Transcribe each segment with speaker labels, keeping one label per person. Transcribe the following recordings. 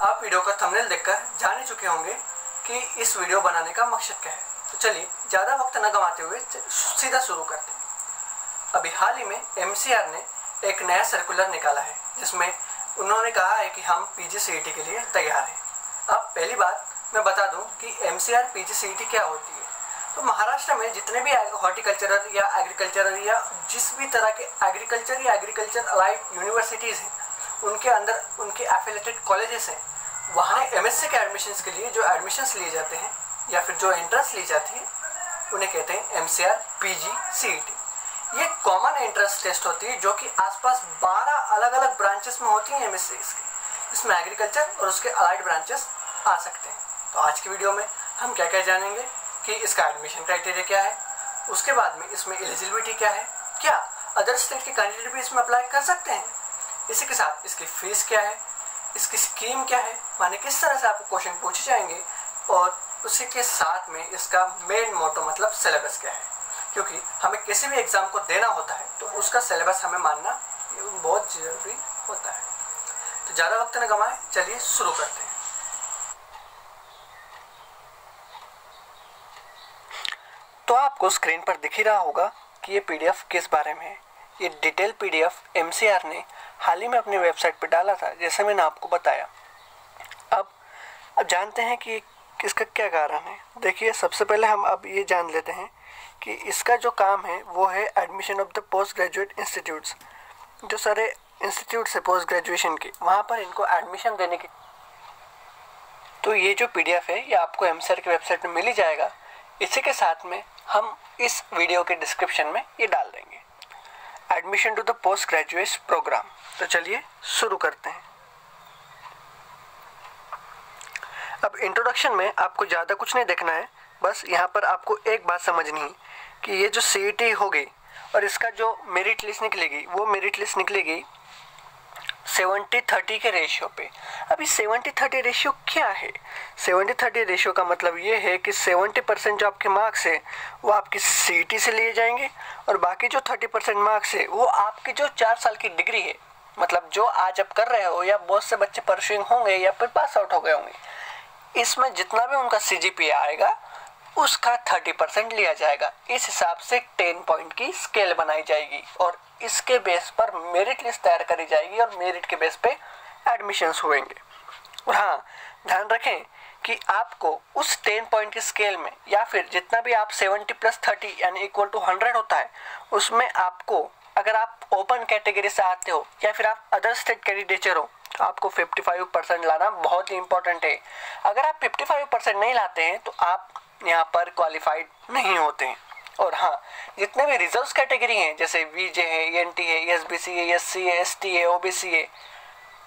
Speaker 1: आप वीडियो का थंबनेल देखकर जान ही चुके होंगे कि इस वीडियो बनाने का मकसद क्या है। तो चलिए ज़्यादा वक्त न गंवाते हुए सीधा शुरू करते हैं। अभी हाल ही में MCR ने एक नया सर्कुलर निकाला है जिसमें उन्होंने कहा है कि हम PGCET के लिए तैयार हैं। अब पहली बात मैं बता दूं कि MCR PGCET क्या होती है। तो महाराष्ट्र में जितने भी हॉर्टिकल्चरल या एग्रीकल्चरल या जिस भी तरह के एग्रीकल्चर या एग्रीकल्चर अलाइड यूनिवर्सिटीज़ हैं, उनके अंदर उनके एफिलेटेड कॉलेजेस हैं, वहाँ MSc के एडमिशन्स के लिए जो एडमिशन्स लिए जाते हैं या फिर जो एंट्रेंस ली जाती है उन्हें कहते हैं MCR PGCET। ये कॉमन एंट्रेंस टेस्ट होती है जो कि आसपास 12 अलग अलग ब्रांचेस में होती हैं MSc की। इसमें एग्रीकल्चर और उसके अलाइड ब्रांचेस आ सकते हैं। तो आज की वीडियो में हम क्या क्या जानेंगे कि इसका एडमिशन क्राइटेरिया क्या है, उसके बाद में इसमें एलिजिबिलिटी क्या है, क्या अदर स्टेट के कैंडिडेट भी इसमें अप्लाई कर सकते हैं, इसी के साथ इसकी फीस क्या है, इसकी स्कीम क्या है, माने किस तरह से आपको क्वेश्चन पूछे जाएंगे, और उसी के साथ में इसका मेन मोटो मतलब सिलेबस क्या है। क्योंकि हमें किसी भी एग्ज़ाम को देना होता है तो उसका सिलेबस हमें मानना बहुत ज़रूरी होता है। तो ज़्यादा वक्त न गंवाएं, चलिए शुरू करते हैं। तो आपको स्क्रीन पर दिख ही रहा होगा कि ये PDF किस बारे में है। ये डिटेल PDF MCR ने हाल ही में अपनी वेबसाइट पर डाला था, जैसे मैंने आपको बताया। अब जानते हैं कि इसका क्या कारण है। देखिए, सबसे पहले हम अब ये जान लेते हैं कि इसका जो काम है वो है admission of the post graduate institutes. जो सारे इंस्टीट्यूट्स है पोस्ट ग्रेजुएशन के, वहाँ पर इनको एडमिशन देने की। तो ये जो PDF है ये आपको MCR की वेबसाइट में मिल ही जाएगा। इसी के साथ में हम इस वीडियो के डिस्क्रिप्शन में ये डाल देंगे, admission to the post graduate program. तो चलिए शुरू करते हैं। अब इंट्रोडक्शन में आपको ज़्यादा कुछ नहीं देखना है, बस यहाँ पर आपको एक बात समझनी है कि ये जो CET होगी और इसका जो मेरिट लिस्ट निकलेगी वो मेरिट लिस्ट निकलेगी 70-30 के रेशियो पे। अभी 70-30 रेशियो क्या है? 70-30 रेशियो का मतलब ये है कि 70% जो आपके मार्क्स है वो आपकी CET से लिए जाएंगे और बाकी जो 30% मार्क्स है वो आपकी जो 4 साल की डिग्री है, मतलब जो आज आप कर रहे हो या बहुत से बच्चे परस्यूइंग होंगे या फिर पास आउट हो गए होंगे, इसमें जितना भी उनका CGPA आएगा उसका 30% लिया जाएगा। इस हिसाब से 10 पॉइंट की स्केल बनाई जाएगी और इसके बेस पर मेरिट लिस्ट तैयार करी जाएगी और मेरिट के बेस पे एडमिशन्स होंगे। और हाँ, ध्यान रखें कि आपको उस 10 पॉइंट की स्केल में या फिर जितना भी आप 70 + 30 यानी = 100 होता है, उसमें आपको अगर आप ओपन कैटेगरी से आते हो या फिर आप अदर स्टेट कैंडिडेट हो तो आपको 55% लाना बहुत ही इंपॉर्टेंट है। अगर आप 55% नहीं लाते हैं तो आप यहाँ पर क्वालिफाइड नहीं होते हैं। और हाँ, जितने भी रिजर्व्स कैटेगरी हैं जैसे VJ है, ENT है, SBC है, SC है, ST है, OBC है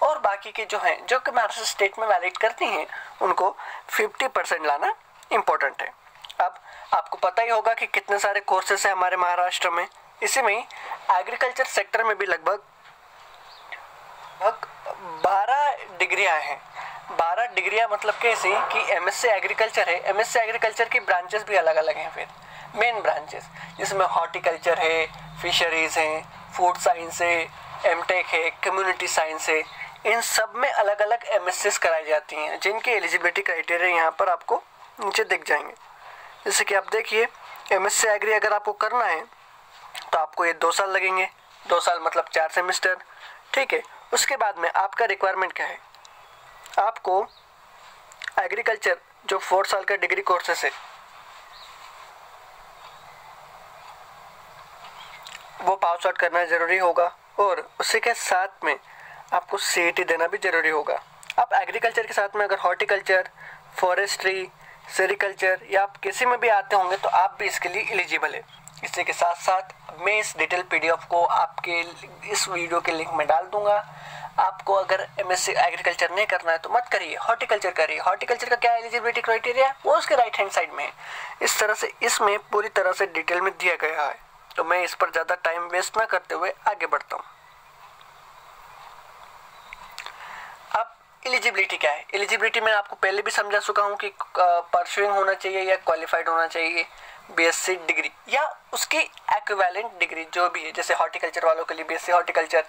Speaker 1: और बाकी के जो हैं जो कि महाराष्ट्र स्टेट में वैलिड करती हैं, उनको 50% लाना इम्पोर्टेंट है। अब आपको पता ही होगा कि कितने सारे कोर्सेस हैं हमारे महाराष्ट्र में। इसी में एग्रीकल्चर सेक्टर में भी लगभग 12 डिग्रियाँ हैं। 12 डिग्रियाँ मतलब कैसे कि MSc एग्रीकल्चर है, MSc एग्रीकल्चर की ब्रांचेस भी अलग अलग हैं। फिर मेन ब्रांचेस जिसमें हॉर्टिकल्चर है, फिशरीज़ हैं, फूड साइंस है, MTech है, कम्युनिटी साइंस है, इन सब में अलग अलग MSCs कराई जाती हैं जिनके एलिजिबिलिटी क्राइटेरिया यहाँ पर आपको नीचे दिख जाएंगे। जैसे कि आप देखिए, MSc एग्री अगर आपको करना है तो आपको ये 2 साल लगेंगे। 2 साल मतलब 4 सेमेस्टर, ठीक है। उसके बाद में आपका रिक्वायरमेंट क्या है, आपको एग्रीकल्चर जो 4 साल का डिग्री कोर्सेस है वो पास आउट करना ज़रूरी होगा और उसी के साथ में आपको CET देना भी ज़रूरी होगा। आप एग्रीकल्चर के साथ में अगर हॉर्टिकल्चर, फॉरेस्ट्री, सेरिकल्चर या आप किसी में भी आते होंगे तो आप भी इसके लिए एलिजिबल है। इसी के साथ साथ मैं इस डिटेल PDF को आपके इस वीडियो के लिंक में डाल दूंगा। आपको अगर MSc एग्रीकल्चर नहीं करना है तो मत करिए, हॉर्टिकल्चर करिए। हॉर्टिकल्चर का क्या एलिजिबिलिटी क्राइटेरिया है वो उसके राइट हैंड साइड में है। इस तरह से इसमें पूरी तरह से डिटेल में दिया गया है। तो मैं इस पर ज़्यादा टाइम वेस्ट ना करते हुए आगे बढ़ता हूँ। अब एलिजिबिलिटी क्या है? एलिजिबिलिटी मैं आपको पहले भी समझा चुका हूँ कि परस्यूइंग होना चाहिए या क्वालिफाइड होना चाहिए BSc डिग्री या उसकी एक्विवेलेंट डिग्री जो भी है। जैसे हॉर्टिकल्चर वालों के लिए BSc हॉर्टिकल्चर,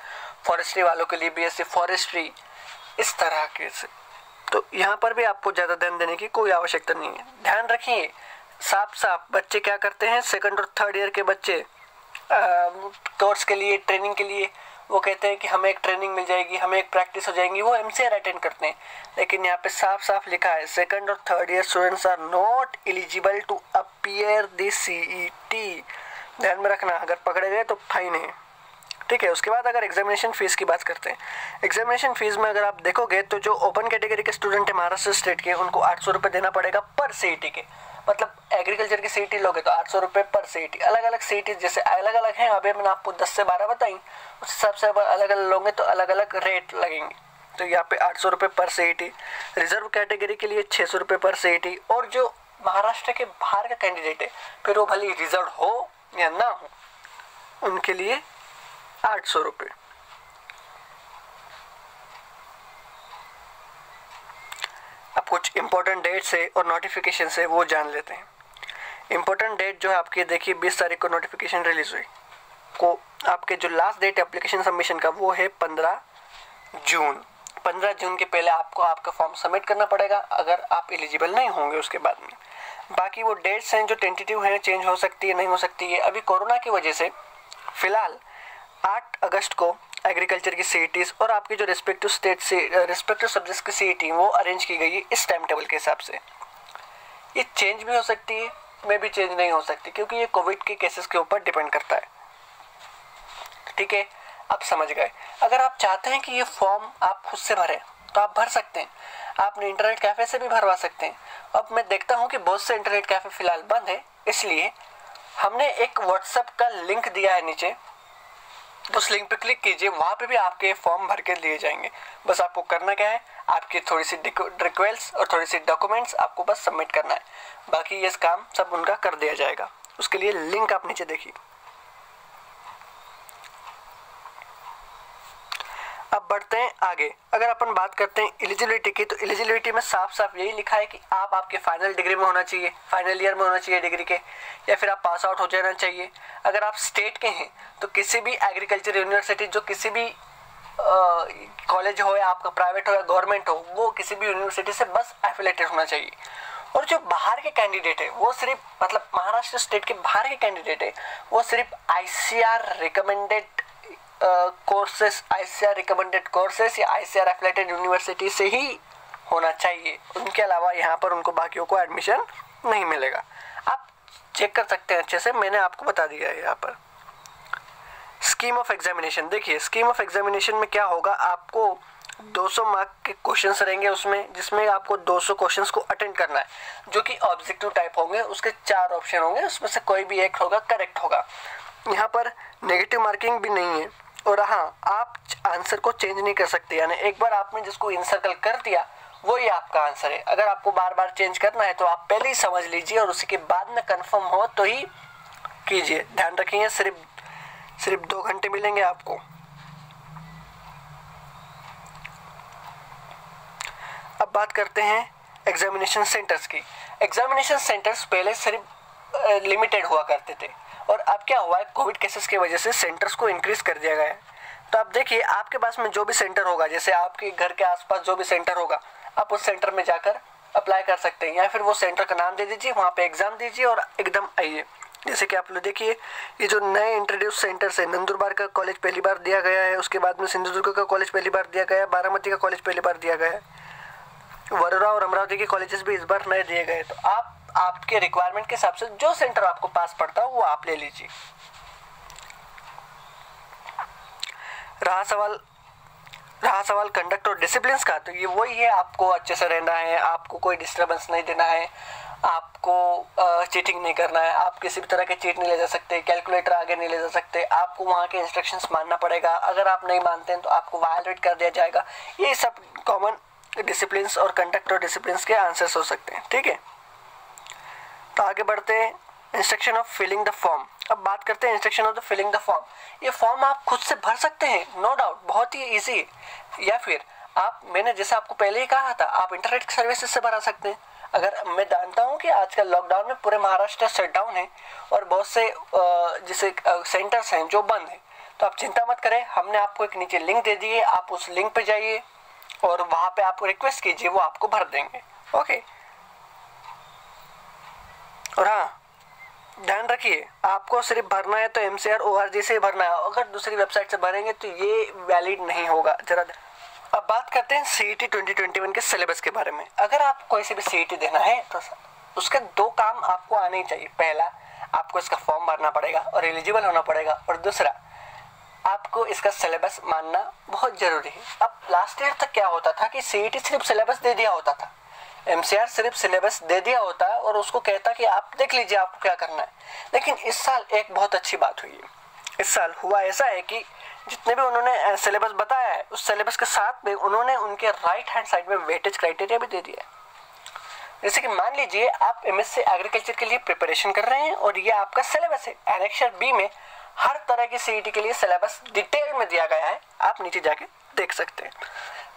Speaker 1: फॉरेस्ट्री वालों के लिए BSc फॉरेस्ट्री, इस तरह के से। तो यहाँ पर भी आपको ज़्यादा ध्यान देने की कोई आवश्यकता नहीं है। ध्यान रखिए, साफ साफ बच्चे क्या करते हैं, सेकंड और थर्ड ईयर के बच्चे कोर्स के लिए, ट्रेनिंग के लिए वो कहते हैं कि हमें एक ट्रेनिंग मिल जाएगी, हमें एक प्रैक्टिस हो जाएगी, वो MCR अटेंड करते हैं। लेकिन यहाँ पे साफ साफ लिखा है सेकंड और third year students are not eligible to appear the CET। ध्यान में रखना, अगर पकड़े गए तो फाइन है, ठीक है। उसके बाद अगर एग्जामिनेशन फीस की बात करते हैं, एग्जामिनेशन फीस में अगर आप देखोगे तो जो ओपन कैटेगरी के स्टूडेंट है महाराष्ट्र स्टेट के, उनको 800 रुपये देना पड़ेगा पर CET के। मतलब एग्रीकल्चर की CET लोगे तो 800 रुपये पर CET। अलग अलग CET जैसे अलग अलग हैं, अभी मैंने आपको 10 से 12 बताई, उस हिसाब से अलग अलग लोगे तो अलग अलग रेट लगेंगे। तो यहाँ पे 800 रुपये पर CET, रिजर्व कैटेगरी के लिए 600 रुपये पर CET, और जो महाराष्ट्र के बाहर का कैंडिडेट है, फिर वो भले रिजर्व हो या ना हो, उनके लिए 800 रुपये। अब कुछ इंपॉर्टेंट डेट्स है और नोटिफिकेशन है वो जान लेते हैं। इंपॉर्टेंट डेट जो है आपकी, देखिए 20 तारीख को नोटिफिकेशन रिलीज हुई को, आपके जो लास्ट डेट एप्लीकेशन सबमिशन का वो है 15 जून। 15 जून के पहले आपको आपका फॉर्म सबमिट करना पड़ेगा, अगर आप एलिजिबल नहीं होंगे उसके बाद में। बाकी वो डेट्स हैं जो टेंटेटिव हैं, चेंज हो सकती है, नहीं हो सकती है। अभी कोरोना की वजह से फिलहाल 8 अगस्त को एग्रीकल्चर की CETs और आपकी जो रिस्पेक्टिव स्टेट से रिस्पेक्टिव सब्जेक्ट्स की CET वो अरेंज की गई है इस टाइम टेबल के हिसाब से। ये चेंज भी हो सकती है, में भी चेंज नहीं हो सकती, क्योंकि ये कोविड के केसेस के ऊपर डिपेंड करता है, ठीक है। आप समझ गए। अगर आप चाहते हैं कि ये फॉर्म आप खुद से भरें तो आप भर सकते हैं, आपने इंटरनेट कैफ़े से भी भरवा सकते हैं। अब मैं देखता हूँ कि बहुत से इंटरनेट कैफ़े फिलहाल बंद है, इसलिए हमने एक व्हाट्सएप का लिंक दिया है नीचे, उस लिंक पे क्लिक कीजिए, वहाँ पे भी आपके फॉर्म भर के दिए जाएंगे। बस आपको करना क्या है, आपकी थोड़ी सी रिक्वेस्ट और थोड़ी सी डॉक्यूमेंट्स आपको बस सबमिट करना है, बाकी ये काम सब उनका कर दिया जाएगा। उसके लिए लिंक आप नीचे देखिए। अब बढ़ते हैं आगे। अगर अपन बात करते हैं एलिजिबिलिटी की, तो एलिजिबिलिटी में साफ साफ यही लिखा है कि आप आपके फाइनल डिग्री में होना चाहिए, फाइनल ईयर में होना चाहिए डिग्री के, या फिर आप पास आउट हो जाना चाहिए। अगर आप स्टेट के हैं तो किसी भी एग्रीकल्चर यूनिवर्सिटी, जो किसी भी कॉलेज हो या आपका प्राइवेट हो या गवर्नमेंट हो, वो किसी भी यूनिवर्सिटी से बस एफिलेटेड होना चाहिए। और जो बाहर के कैंडिडेट है वो सिर्फ, मतलब महाराष्ट्र स्टेट के बाहर के कैंडिडेट है वो सिर्फ ICAR recommended courses, ICAR recommended courses या ICAR एफिलेटेड यूनिवर्सिटी से ही होना चाहिए। उनके अलावा यहाँ पर उनको बाकियों को एडमिशन नहीं मिलेगा। आप चेक कर सकते हैं अच्छे से, मैंने आपको बता दिया है यहाँ पर। स्कीम ऑफ एग्जामिनेशन देखिए, स्कीम ऑफ एग्जामिनेशन में क्या होगा, आपको 200 मार्क के क्वेश्चंस रहेंगे उसमें, जिसमें आपको 200 क्वेश्चंस को अटेंड करना है, जो कि ऑब्जेक्टिव टाइप होंगे। उसके 4 ऑप्शन होंगे, उसमें से कोई भी एक होगा करेक्ट होगा। यहाँ पर नेगेटिव मार्किंग भी नहीं है, और हाँ, आप आंसर को चेंज नहीं कर सकते, यानी एक बार आपने जिसको इनसर्कल कर दिया वही आपका आंसर है। अगर आपको बार बार चेंज करना है तो आप पहले ही समझ लीजिए और उसी के बाद में कंफर्म हो तो ही कीजिए। ध्यान रखिए, सिर्फ 2 घंटे मिलेंगे आपको। अब बात करते हैं एग्जामिनेशन सेंटर्स की। एग्जामिनेशन सेंटर्स पहले सिर्फ लिमिटेड हुआ करते थे, और अब क्या हुआ है, कोविड केसेस की वजह से सेंटर्स को इंक्रीज कर दिया गया है। तो आप देखिए, आपके पास में जो भी सेंटर होगा, जैसे आपके घर के आसपास जो भी सेंटर होगा, आप उस सेंटर में जाकर अप्लाई कर सकते हैं, या फिर वो सेंटर का नाम दे दीजिए, वहाँ पे एग्जाम दीजिए और एकदम आइए। जैसे कि आप लोग देखिए, ये जो नए इंट्रोड्यूस सेंटर्स है, नंदुरबार का कॉलेज पहली बार दिया गया है, उसके बाद में सिंधुदुर्ग का कॉलेज पहली बार दिया गया है, बारामती का कॉलेज पहली बार दिया गया है, वडोदरा और अमरावती के कॉलेजेस भी इस बार नए दिए गए। तो आप आपके रिक्वायरमेंट के हिसाब से जो सेंटर आपको पास पड़ता हो वो आप ले लीजिए। रहा सवाल कंडक्ट और डिसिप्लिन का, तो ये वही है, आपको अच्छे से रहना है, आपको कोई डिस्टर्बेंस नहीं देना है, आपको चीटिंग नहीं करना है, आप किसी भी तरह के चीट नहीं ले जा सकते, कैलकुलेटर आगे नहीं ले जा सकते, आपको वहाँ के इंस्ट्रक्शंस मानना पड़ेगा। अगर आप नहीं मानते हैं तो आपको वायलेट कर दिया जाएगा। ये सब कॉमन डिसिप्लिन और कंडक्ट और डिसिप्लिन के आंसर्स हो सकते हैं, ठीक है। तो आगे बढ़ते हैं, instruction of filling the form. अब बात करते हैं instruction of the filling the form. ये फॉर्म आप खुद से भर सकते हैं, नो डाउट, बहुत ही इजी है। या फिर आप, मैंने जैसे आपको पहले ही कहा था, आप इंटरनेट सर्विसेज से भरा सकते हैं। अगर मैं जानता हूँ कि आजकल लॉकडाउन में पूरे महाराष्ट्र शटडाउन है और बहुत से जैसे सेंटर्स हैं जो बंद हैं, तो आप चिंता मत करें, हमने आपको एक नीचे लिंक दे दी है, आप उस लिंक पे जाइए, और वहाँ पे आप रिक्वेस्ट कीजिए, वो आपको भर देंगे। ओके। और हाँ, ध्यान रखिए, आपको सिर्फ भरना है तो MCR ORG से ही भरना है। अगर दूसरी वेबसाइट से भरेंगे तो ये वैलिड नहीं होगा। जरा अब बात करते हैं CET 2021 के सिलेबस के बारे में। अगर आप कोई से भी CET देना है तो उसके 2 काम आपको आने ही चाहिए। पहला, आपको इसका फॉर्म भरना पड़ेगा और एलिजिबल होना पड़ेगा, और दूसरा, आपको इसका सिलेबस मानना बहुत जरूरी है। अब लास्ट ईयर तक क्या होता था कि CET सिर्फ सिलेबस दे दिया होता था, MCR सिर्फ सिलेबस दे दिया होता है और उसको कहता कि आप देख लीजिए आपको क्या करना है। लेकिन इस साल एक बहुत अच्छी बात हुई है। इस साल हुआ ऐसा है कि जितने भी उन्होंने सिलेबस बताया है, उस सिलेबस के साथ में उन्होंने उनके राइट हैंड साइड में वेटेज क्राइटेरिया भी दे दिया है। जैसे कि मान लीजिए आप MSc एग्रीकल्चर के लिए प्रिपरेशन कर रहे हैं और ये आपका सिलेबस है। एनेक्सर B में हर तरह की CET के लिए सिलेबस डिटेल में दिया गया है, आप नीचे जाके देख सकते हैं।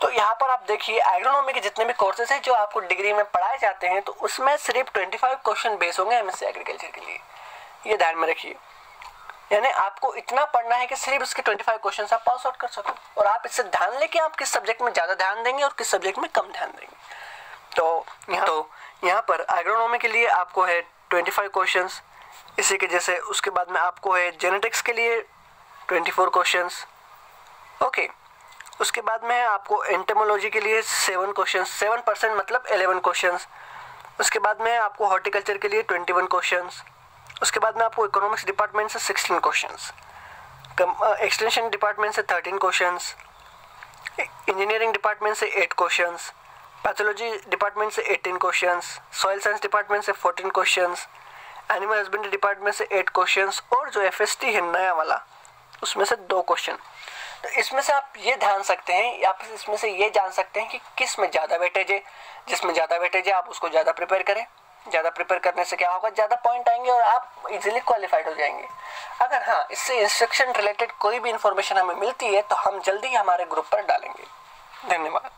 Speaker 1: तो यहाँ पर आप देखिए, एग्रोनॉमी के जितने भी कोर्सेज हैं जो आपको डिग्री में पढ़ाए जाते हैं, तो उसमें सिर्फ 25 क्वेश्चन बेस होंगे MSc एग्रीकल्चर के लिए। ये ध्यान में रखिए, यानी आपको इतना पढ़ना है कि सिर्फ इसके 25 क्वेश्चन आप पास आउट कर सको। और आप इससे ध्यान लेके आप किस सब्जेक्ट में ज़्यादा ध्यान देंगे और किस सब्जेक्ट में कम ध्यान देंगे। तो यहाँ पर एग्रोनॉमी के लिए आपको है 25 क्वेश्चंस, इसी के जैसे उसके बाद में आपको है जेनेटिक्स के लिए 24 क्वेश्चंस। ओके, उसके बाद में है आपको एंटेमोलॉजी के लिए 7 क्वेश्चंस, 7% मतलब 11 क्वेश्चंस। उसके बाद में आपको हॉर्टिकल्चर के लिए 21 क्वेश्चंस। उसके बाद में आपको इकोनॉमिक्स डिपार्टमेंट से 16 क्वेश्चंस, एक्सटेंशन डिपार्टमेंट से 13 क्वेश्चंस, इंजीनियरिंग डिपार्टमेंट से 8 क्वेश्चंस, पैथोलॉजी डिपार्टमेंट से 18 क्वेश्चंस, सॉइल साइंस डिपार्टमेंट से 14 क्वेश्चंस, एनिमल हस्बेंड्री डिपार्टमेंट से 8 क्वेश्चंस, और जो FST है नया वाला उसमें से 2 क्वेश्चन। तो इसमें से आप ये ध्यान सकते हैं या फिर इसमें से ये जान सकते हैं कि किस में ज़्यादा वेटेज है। जिसमें ज़्यादा वेटेज है आप उसको ज़्यादा प्रिपेयर करें। ज़्यादा प्रिपेयर करने से क्या होगा, ज़्यादा पॉइंट आएंगे और आप इजीली क्वालिफाइड हो जाएंगे। अगर हाँ, इससे इंस्ट्रक्शन रिलेटेड कोई भी इंफॉर्मेशन हमें मिलती है तो हम जल्दी हमारे ग्रुप पर डालेंगे। धन्यवाद।